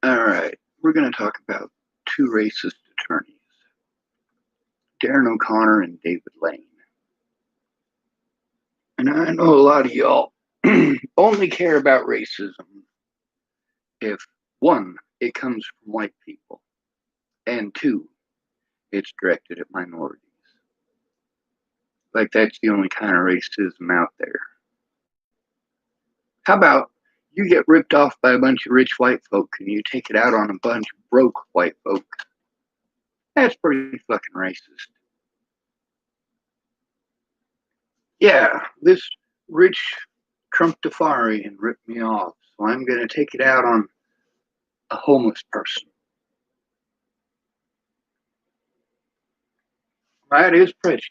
All right, we're going to talk about two racist attorneys, Darren O'Connor and David Lane. And I know a lot of y'all only care about racism if, one, it comes from white people, and two, it's directed at minorities. Like that's the only kind of racism out there. How about you get ripped off by a bunch of rich white folk and you take it out on a bunch of broke white folk? That's pretty fucking racist. Yeah, this rich Trumptafarian ripped me off, so I'm going to take it out on a homeless person. That is prejudice.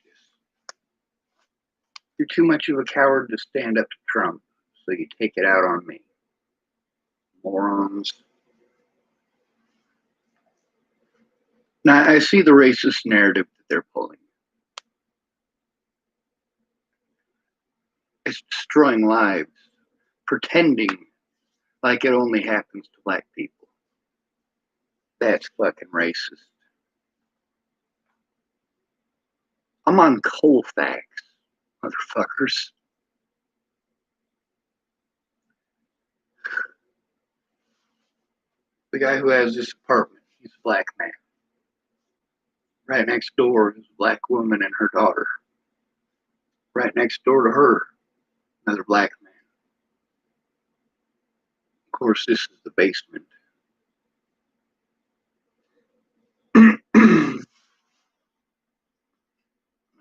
You're too much of a coward to stand up to Trump, so you take it out on me. Morons. Now, I see the racist narrative that they're pulling. It's destroying lives, pretending like it only happens to black people. That's fucking racist. I'm on Colfax, motherfuckers. The guy who has this apartment, he's a black man. Right next door is a black woman and her daughter. Right next door to her, another black man. Of course, this is the basement.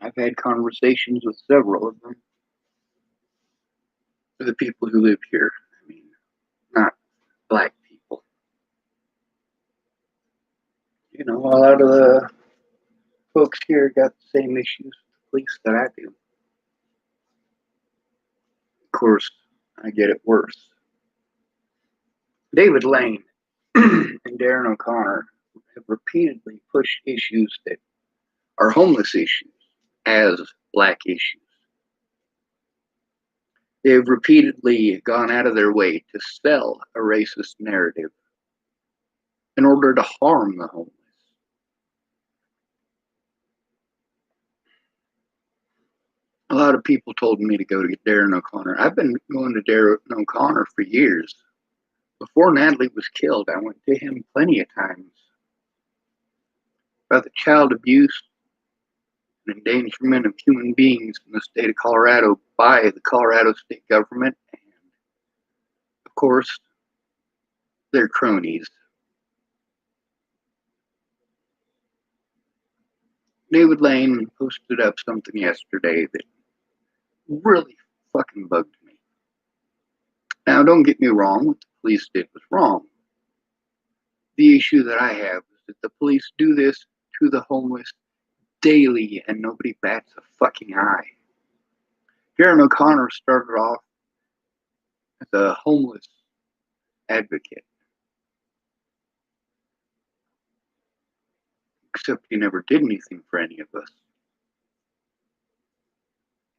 I've had conversations with several of them, the people who live here. I mean, not black people. You know, a lot of the folks here got the same issues with the police that I do. Of course, I get it worse. David Lane and Darren O'Connor have repeatedly pushed issues that are homeless issues as black issues. They've repeatedly gone out of their way to sell a racist narrative in order to harm the homeless. A lot of people told me to go to Darren O'Connor. I've been going to Darren O'Connor for years. Before Natalie was killed, I went to him plenty of times about the child abuse and endangerment of human beings in the state of Colorado by the Colorado state government and, of course, their cronies. David Lane posted up something yesterday that really fucking bugged me. Now, don't get me wrong, what the police did was wrong. The issue that I have is that the police do this to the homeless daily and nobody bats a fucking eye. Darren O'Connor started off as a homeless advocate, except he never did anything for any of us.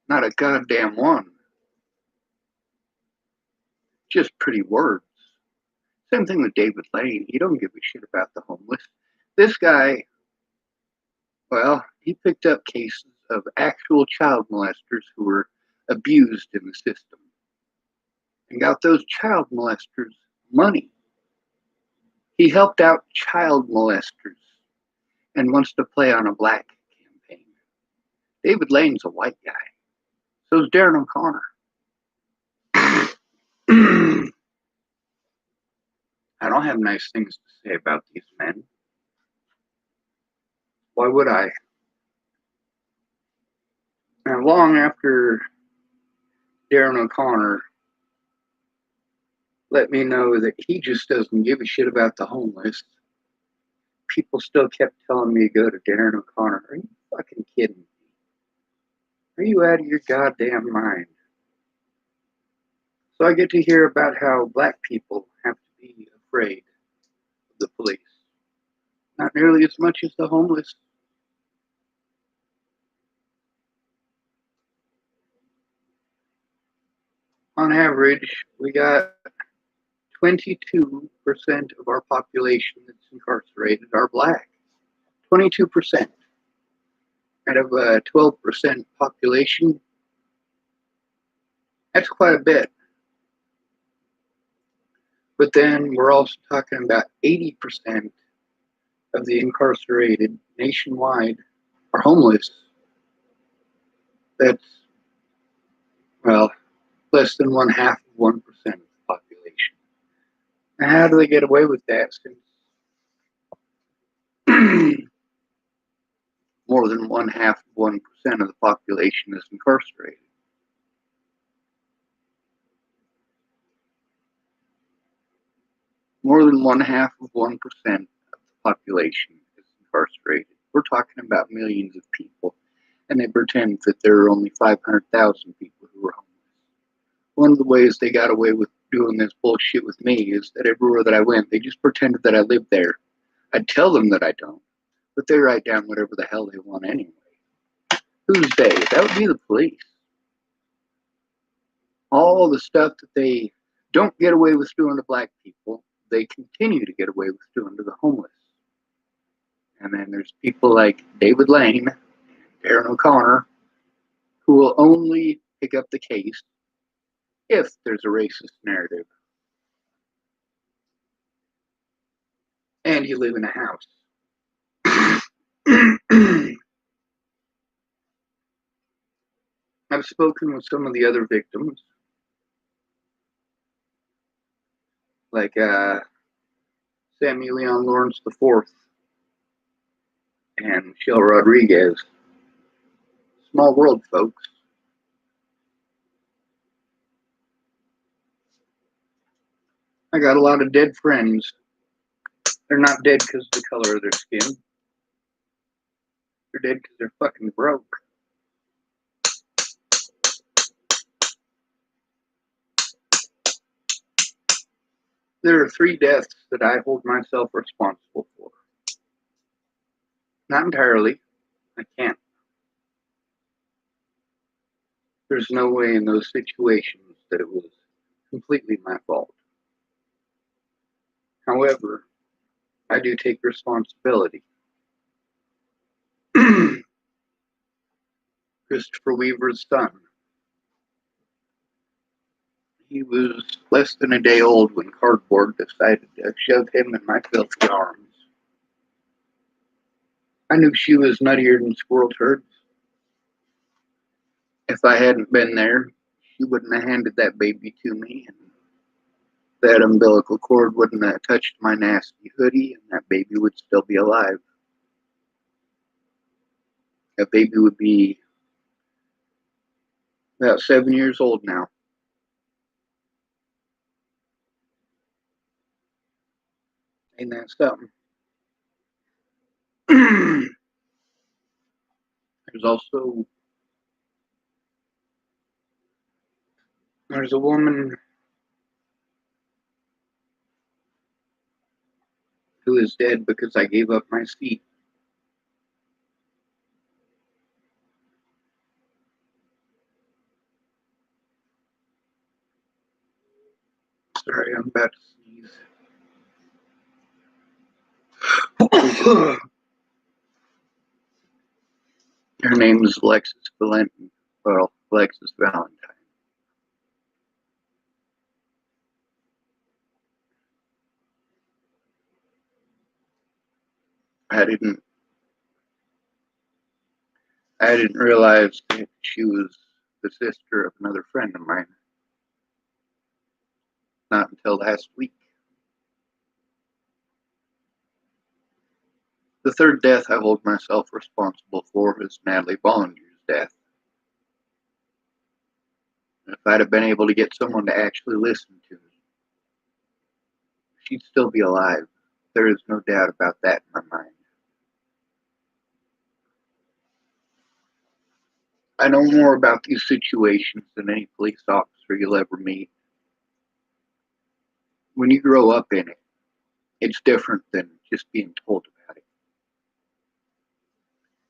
Not a goddamn one. Just pretty words. Same thing with David Lane. He don't give a shit about the homeless. This guy, well, he picked up cases of actual child molesters who were abused in the system and got those child molesters money. He helped out child molesters and wants to play on a black campaign. David Lane's a white guy. So's Darren O'Connor. I don't have nice things to say about these men. Why would I? Now, long after Darren O'Connor let me know that he just doesn't give a shit about the homeless, people still kept telling me to go to Darren O'Connor. Are you fucking kidding me? Are you out of your goddamn mind? So I get to hear about how black people have to be afraid of the police. Not nearly as much as the homeless. On average, we got 22% of our population that's incarcerated are black. 22% out of a 12% population. That's quite a bit. But then we're also talking about 80% of the incarcerated nationwide are homeless. That's, well, less than 1/2 of 1% of the population. Now, how do they get away with that since more than 1/2 of 1% of the population is incarcerated? More than 1/2 of 1% of the population is incarcerated. We're talking about millions of people, and they pretend that there are only 500,000 people who are homeless. One of the ways they got away with doing this bullshit with me is that everywhere that I went, they just pretended that I lived there. I'd tell them that I don't, but they write down whatever the hell they want anyway. Who's they? That would be the police. All the stuff that they don't get away with doing to black people, they continue to get away with doing to the homeless. And then there's people like David Lane, Darren O'Connor, who will only pick up the case if there's a racist narrative. And you live in a house. I've spoken with some of the other victims, like Samuel Leon Lawrence IV and Michelle Rodriguez. Small world, folks. I got a lot of dead friends. They're not dead because of the color of their skin. They're dead because they're fucking broke. There are 3 deaths that I hold myself responsible for. Not entirely. I can't. There's no way in those situations that it was completely my fault. However, I do take responsibility. Christopher Weaver's son. He was less than a day old when cardboard decided to shove him in my filthy arms. I knew she was nuttier than squirrel turds. If I hadn't been there, she wouldn't have handed that baby to me, and that umbilical cord wouldn't have touched my nasty hoodie, and that baby would still be alive. That baby would be about 7 years old now. Ain't that something? There's a woman who is dead because I gave up my seat. Sorry, I'm about to sneeze. Her name is Alexis Valentine. Well, Alexis Valentine. I didn't realize that she was the sister of another friend of mine. Not until last week. The 3rd death I hold myself responsible for is Natalie Bollinger's death. If I'd have been able to get someone to actually listen to me, she'd still be alive. There is no doubt about that in my mind. I know more about these situations than any police officer you'll ever meet. When you grow up in it, it's different than just being told about it.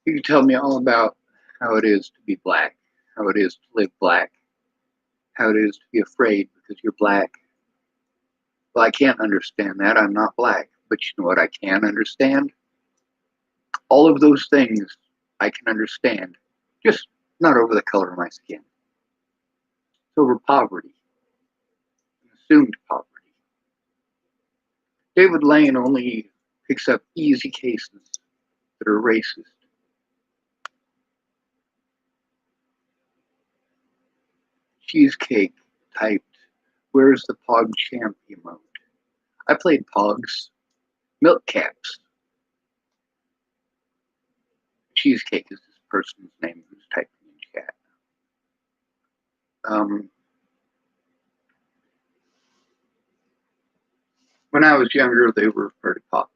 You can tell me all about how it is to be black, how it is to live black, how it is to be afraid because you're black. Well, I can't understand that. I'm not black. But you know what I can understand? All of those things I can understand, just not over the color of my skin. It's over poverty, assumed poverty. David Lane only picks up easy cases that are racist. Cheesecake typed, "Where's the Pog Champ emote?" I played Pogs. Milk Caps. Cheesecake is this person's name who's typing in chat. When I was younger, they were pretty popular.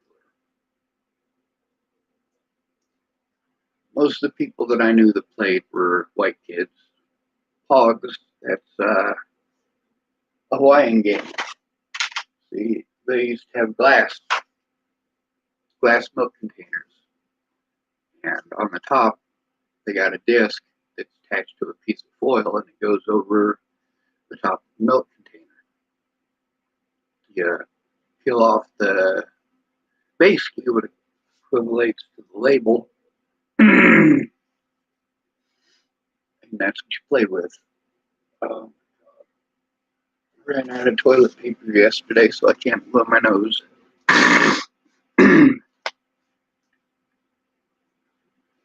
Most of the people that I knew that played were white kids. Pogs, that's a Hawaiian game. See, they used to have glass milk containers. And on the top, they got a disc that's attached to a piece of foil, and it goes over the top of the milk container. You peel off basically what equates to the label, and that's what you play with. Ran out of toilet paper yesterday, so I can't blow my nose.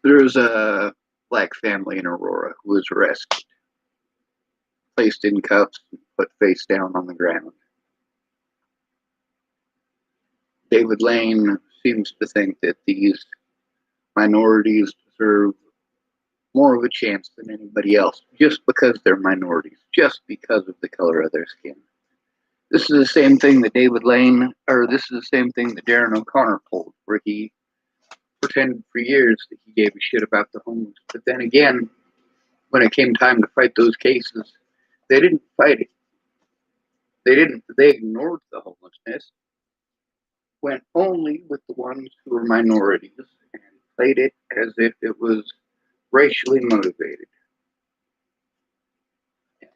There's a black family in Aurora who was arrested, placed in cuffs, and put face down on the ground. David Lane seems to think that these minorities deserve more of a chance than anybody else, just because they're minorities, just because of the color of their skin. This is the same thing that this is the same thing that Darren O'Connor pulled, where he pretended for years that he gave a shit about the homeless. But then again, when it came time to fight those cases, they didn't fight it. They ignored the homelessness, went only with the ones who were minorities, and played it as if it was racially motivated.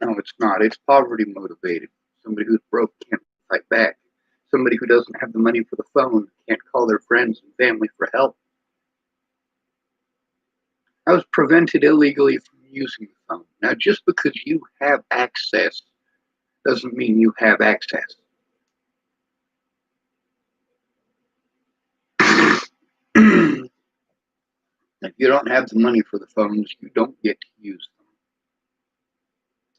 No, it's not. It's poverty motivated. Somebody who's broke can't fight back. Somebody who doesn't have the money for the phone can't call their friends and family for help. I was prevented illegally from using the phone. Now, just because you have access doesn't mean you have access. If you don't have the money for the phones, you don't get to use them.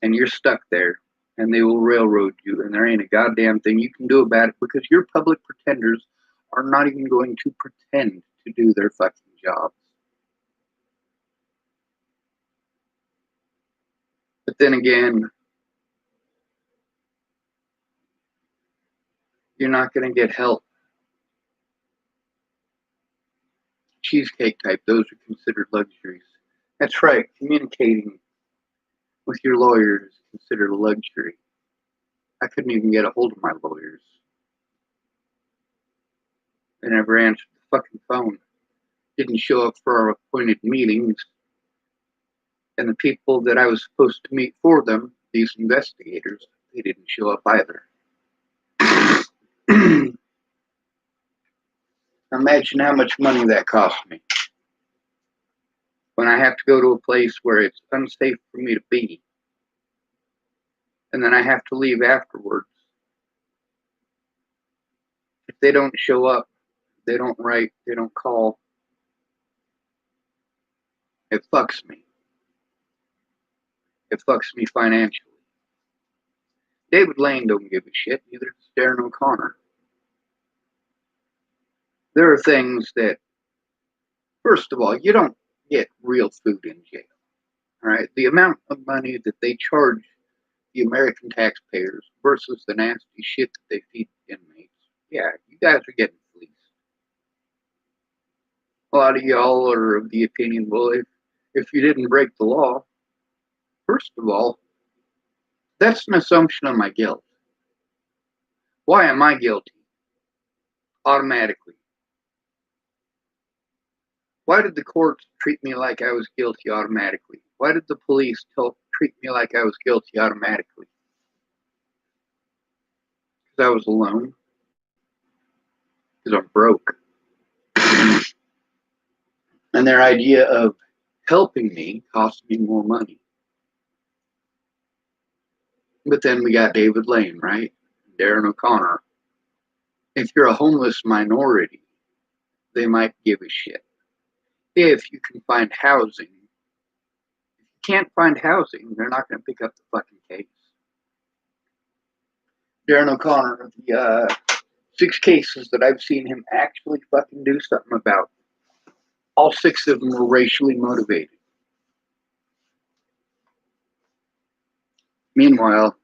And you're stuck there, and they will railroad you, and there ain't a goddamn thing you can do about it because your public pretenders are not even going to pretend to do their fucking jobs. But then again, you're not going to get help. Cheesecake type, those are considered luxuries. That's right, communicating with your lawyer is considered a luxury. I couldn't even get a hold of my lawyers. They never answered the fucking phone. Didn't show up for our appointed meetings. And the people that I was supposed to meet for them, these investigators, they didn't show up either. Imagine how much money that cost me. When I have to go to a place where it's unsafe for me to be, and then I have to leave afterwards. If they don't show up, they don't write, they don't call, it fucks me. It fucks me financially. David Lane don't give a shit, neither does Darren O'Connor. There are things that, first of all, you don't get real food in jail. All right, the amount of money that they charge the American taxpayers versus the nasty shit that they feed inmates. Yeah, you guys are getting fleeced. A lot of y'all are of the opinion, well, if you didn't break the law, first of all, that's an assumption of my guilt. Why am I guilty? Automatically. Why did the courts treat me like I was guilty automatically? Why did the police treat me like I was guilty automatically? because I was alone, because I'm broke. And their idea of helping me cost me more money. But then we got David Lane, right? Darren O'Connor. If you're a homeless minority, they might give a shit. If you can find housing, if you can't find housing, they're not going to pick up the fucking case. Darren O'Connor, the 6 cases that I've seen him actually fucking do something about, all 6 of them were racially motivated. Meanwhile,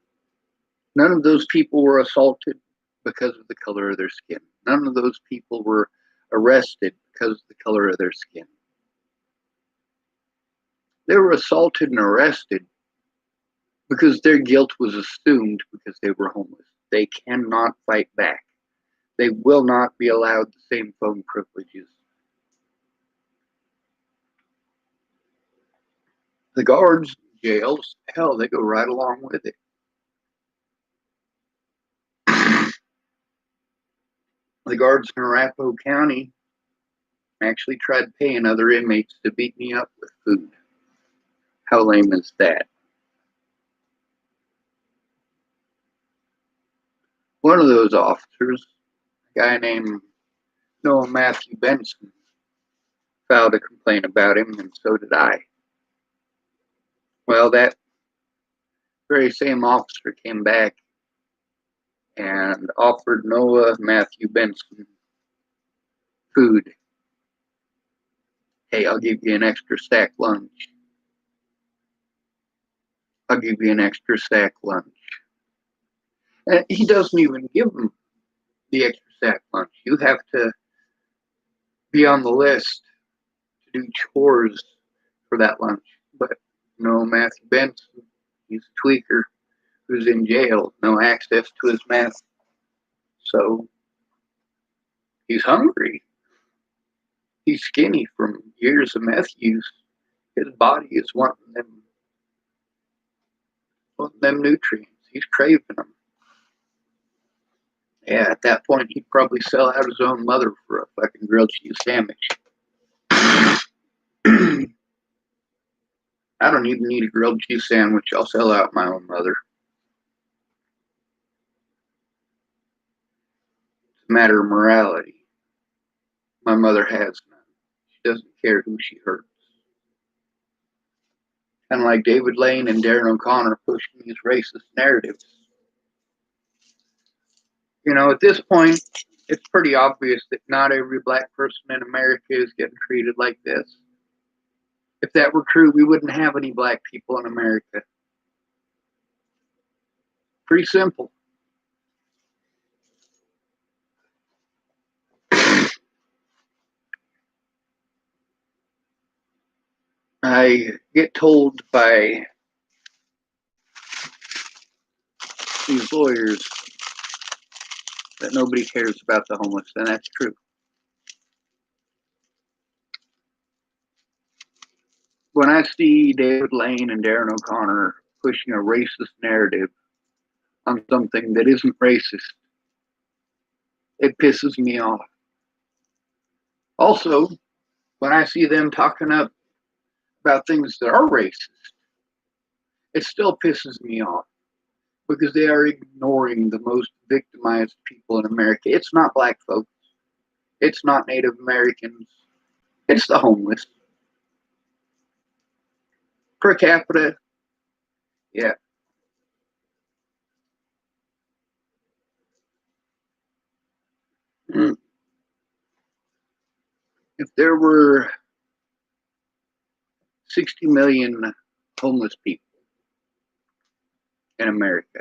none of those people were assaulted because of the color of their skin. None of those people were arrested because of the color of their skin. They were assaulted and arrested because their guilt was assumed because they were homeless. They cannot fight back. They will not be allowed the same phone privileges. The guards, jails, hell, they go right along with it. The guards in Arapahoe County actually tried paying other inmates to beat me up with food. How lame is that? One of those officers, a guy named Noah Matthew Benson, filed a complaint about him, and so did I. Well, that very same officer came back and offered Noah Matthew Benson food. Hey, I'll give you an extra stack lunch. I'll give you an extra stack lunch. And he doesn't even give him the extra stack lunch. You have to be on the list to do chores for that lunch. But no, Matthew Benson, he's a tweaker who's in jail, no access to his meth. So he's hungry. He's skinny from years of meth use. His body is wanting them nutrients. He's craving them. Yeah, at that point, he'd probably sell out his own mother for a fucking grilled cheese sandwich. I don't even need a grilled cheese sandwich. I'll sell out my own mother. It's a matter of morality. My mother has none. She doesn't care who she hurts. Kind of like David Lane and Darren O'Connor pushing these racist narratives. You know, at this point, it's pretty obvious that not every black person in America is getting treated like this. If that were true, we wouldn't have any black people in America. Pretty simple. I get told by these lawyers that nobody cares about the homeless, and that's true. When I see David Lane and Darren O'Connor pushing a racist narrative on something that isn't racist, it pisses me off. Also, when I see them talking up about things that are racist, it still pisses me off because they are ignoring the most victimized people in America. It's not black folks. It's not Native Americans. It's the homeless. Per capita, yeah. If there were 60 million homeless people in America,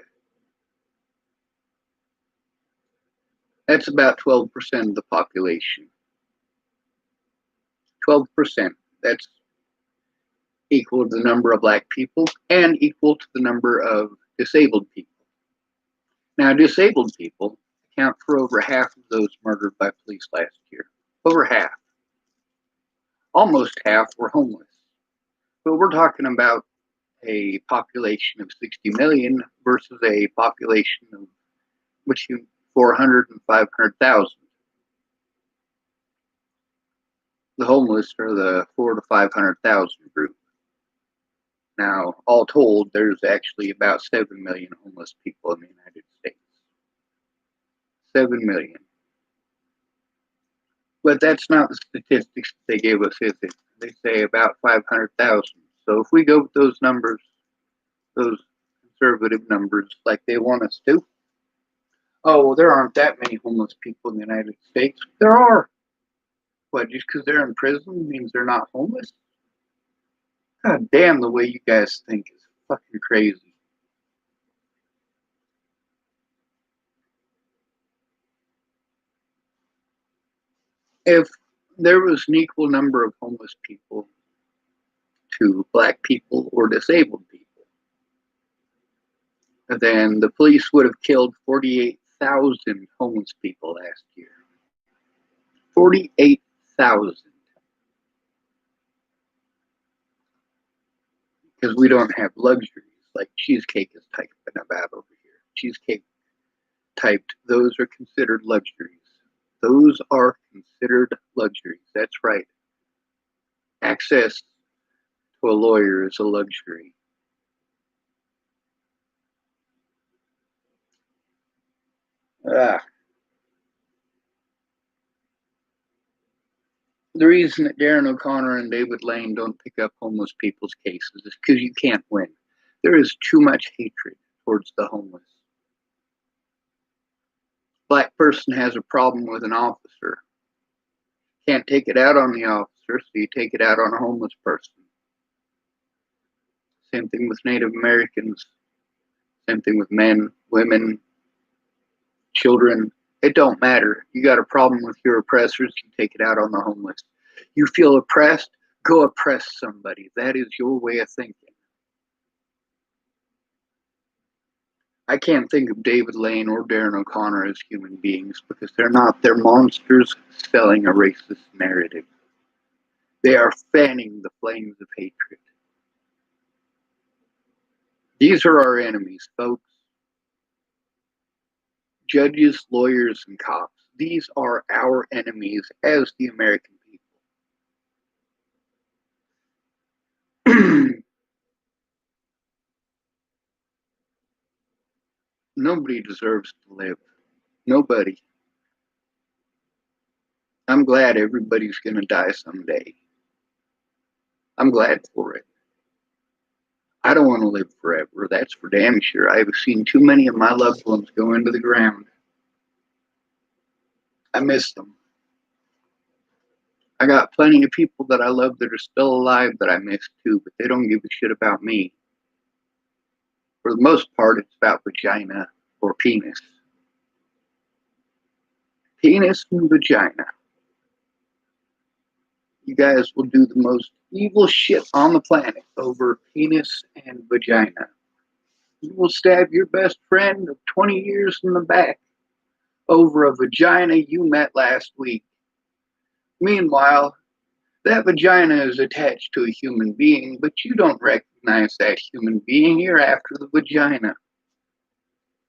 that's about 12% of the population. 12%. That's equal to the number of black people and equal to the number of disabled people. Now, disabled people account for over half of those murdered by police last year. Over half. Almost half were homeless. But we're talking about a population of 60 million versus a population of between 400 and 500,000. The homeless are the 4 to 500,000 group. Now, all told, there's actually about 7 million homeless people in the United States. 7 million. But that's not the statistics they gave us, is it? They say about 500,000. So if we go with those numbers, those conservative numbers, like they want us to, oh, well, there aren't that many homeless people in the United States. There are. What, just because they're in prison means they're not homeless? God damn, the way you guys think is fucking crazy. If there was an equal number of homeless people to black people or disabled people, then the police would have killed 48,000 homeless people last year. 48,000. Because we don't have luxuries like cheesecake is typing about over here. Cheesecake typed, those are considered luxuries. Those are considered luxuries. That's right. Access to a lawyer is a luxury. Ah. The reason that Darren O'Connor and David Lane don't pick up homeless people's cases is because you can't win. There is too much hatred towards the homeless. Black person has a problem with an officer. Can't take it out on the officer, so you take it out on a homeless person. Same thing with Native Americans. Same thing with men, women, children. It don't matter. You got a problem with your oppressors, you take it out on the homeless. You feel oppressed, go oppress somebody. That is your way of thinking. I can't think of David Lane or Darren O'Connor as human beings because they're not. They're monsters selling a racist narrative. They are fanning the flames of hatred. These are our enemies, folks. Judges, lawyers, and cops. These are our enemies as the American people. Nobody deserves to live. Nobody. I'm glad everybody's going to die someday. I'm glad for it. I don't want to live forever. That's for damn sure. I've seen too many of my loved ones go into the ground. I miss them. I got plenty of people that I love that are still alive that I miss too, but they don't give a shit about me. For the most part, it's about vagina or penis. Penis and vagina. You guys will do the most evil shit on the planet over penis and vagina. You will stab your best friend of 20 years in the back over a vagina you met last week. Meanwhile, that vagina is attached to a human being, but you don't recognize that human being. You're after the vagina.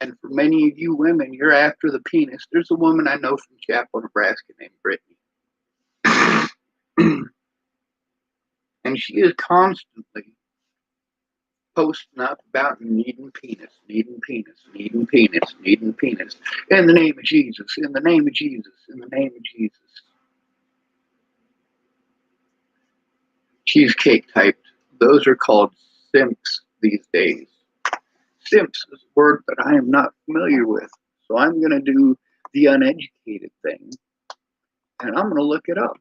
And for many of you women, you're after the penis. There's a woman I know from Chapel, Nebraska named Brittany. And she is constantly posting up about needing penis, needing penis, needing penis, needing penis. In the name of Jesus, in the name of Jesus, in the name of Jesus. Cheesecake typed. Those are called simps these days. Simps is a word that I am not familiar with. So I'm going to do the uneducated thing. And I'm going to look it up.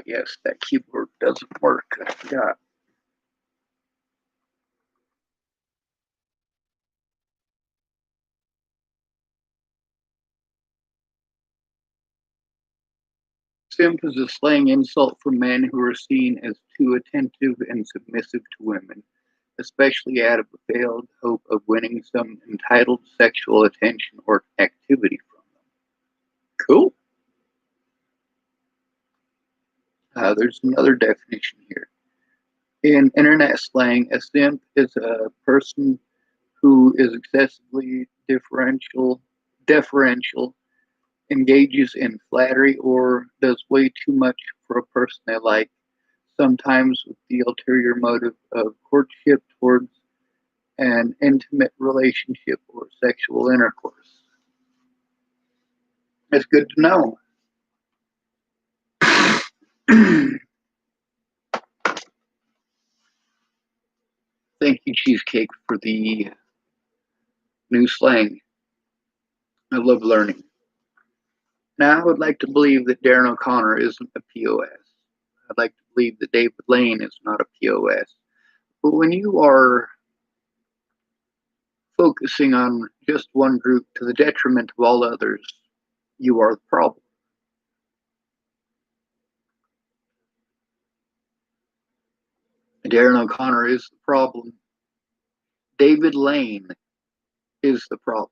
Yes, that keyboard doesn't work. I forgot. Simp is a slang insult for men who are seen as too attentive and submissive to women, especially out of a failed hope of winning some entitled sexual attention or activity from them. Cool. There's another definition here. In internet slang, a simp is a person who is excessively deferential, engages in flattery, or does way too much for a person they like, sometimes with the ulterior motive of courtship towards an intimate relationship or sexual intercourse. It's good to know. Thank you, Cheesecake, for the new slang. I love learning. Now, I would like to believe that Darren O'Connor isn't a POS. I'd like to believe that David Lane is not a POS. But when you are focusing on just one group to the detriment of all others, you are the problem. Darren O'Connor is the problem. David Lane is the problem.